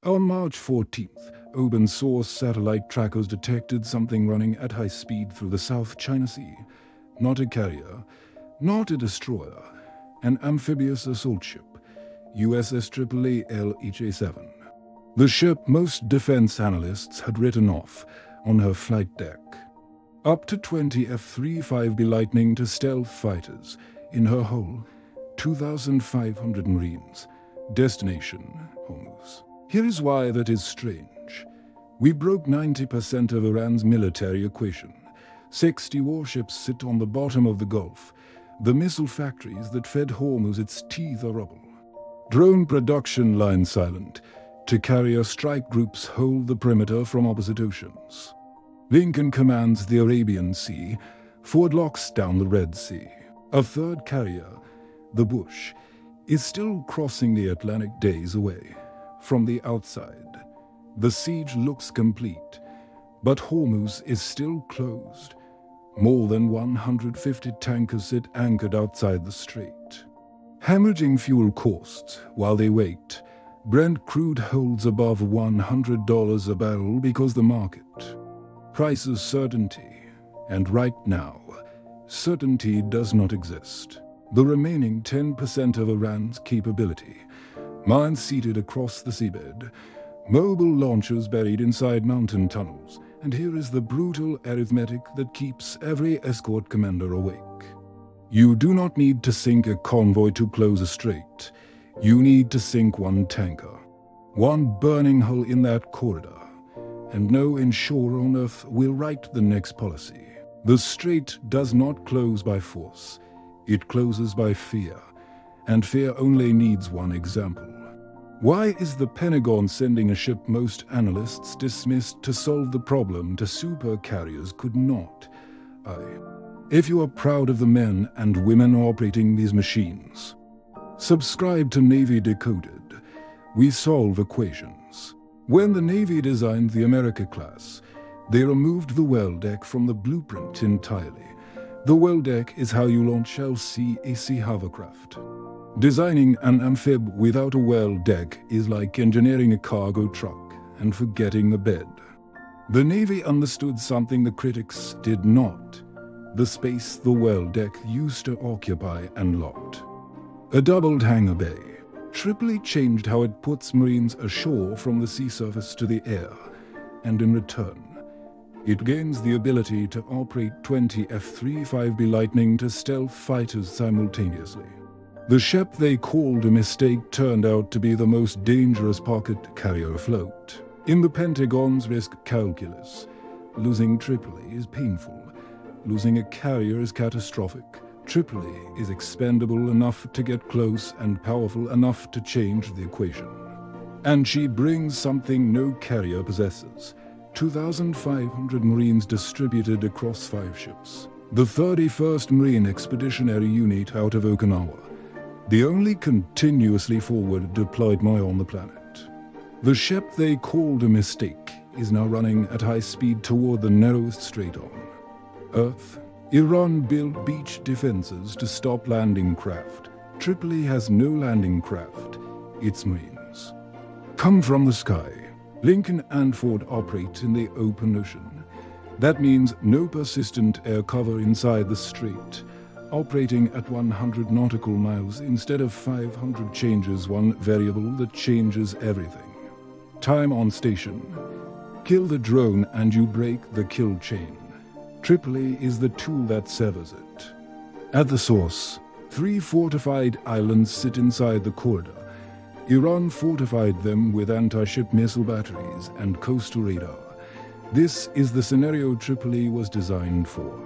On March 14th, open-source satellite trackers detected something running at high speed through the South China Sea. Not a carrier, not a destroyer, an amphibious assault ship, USS Tripoli LHA-7. The ship most defense analysts had written off on her flight deck. Up to 20 F-35B Lightning II stealth fighters in her hull, 2,500 Marines. Destination, Hormuz. Here is why that is strange. We broke 90% of Iran's military equation. 60 warships sit on the bottom of the Gulf. The missile factories that fed Hormuz its teeth are rubble. Drone production line silent. To carrier strike groups hold the perimeter from opposite oceans. Lincoln commands the Arabian Sea. Ford locks down the Red Sea. A third carrier, the Bush, is still crossing the Atlantic days away. From the outside, the siege looks complete, but Hormuz is still closed. More than 150 tankers sit anchored outside the strait. Hemorrhaging fuel costs while they wait. Brent crude holds above $100 a barrel because the market prices certainty, and right now, certainty does not exist. The remaining 10% of Iran's capability, mines seated across the seabed, mobile launchers buried inside mountain tunnels, and here is the brutal arithmetic that keeps every escort commander awake. You do not need to sink a convoy to close a strait. You need to sink one tanker, one burning hull in that corridor, and no insurer on earth will write the next policy. The strait does not close by force. It closes by fear, and fear only needs one example. Why is the Pentagon sending a ship most analysts dismissed to solve the problem to super carriers could not? If you are proud of the men and women operating these machines, subscribe to Navy Decoded. We solve equations. When the Navy designed the America class, they removed the well deck from the blueprint entirely. The well deck is how you launch LCAC hovercraft. Designing an amphib without a well deck is like engineering a cargo truck and forgetting the bed. The Navy understood something the critics did not: the space the well deck used to occupy and locked. A doubled hangar bay. Tripoli changed how it puts Marines ashore from the sea surface to the air, and in return, it gains the ability to operate 20 F-35B Lightning II stealth fighters simultaneously. The ship they called a mistake turned out to be the most dangerous pocket carrier afloat. In the Pentagon's risk calculus, losing Tripoli is painful. Losing a carrier is catastrophic. Tripoli is expendable enough to get close and powerful enough to change the equation. And she brings something no carrier possesses: 2,500 Marines distributed across 5 ships. The 31st Marine Expeditionary Unit out of Okinawa, the only continuously forward deployed MOI on the planet. The ship they called a mistake is now running at high speed toward the narrowest strait on Earth. Iran built beach defenses to stop landing craft. Tripoli has no landing craft. Its Marines come from the sky. Lincoln and Ford operate in the open ocean. That means no persistent air cover inside the strait. Operating at 100 nautical miles instead of 500 changes one variable that changes everything. Time on station. Kill the drone and you break the kill chain. Tripoli is the tool that severs it. At the source, 3 fortified islands sit inside the corridor. Iran fortified them with anti-ship missile batteries and coastal radar. This is the scenario Tripoli was designed for.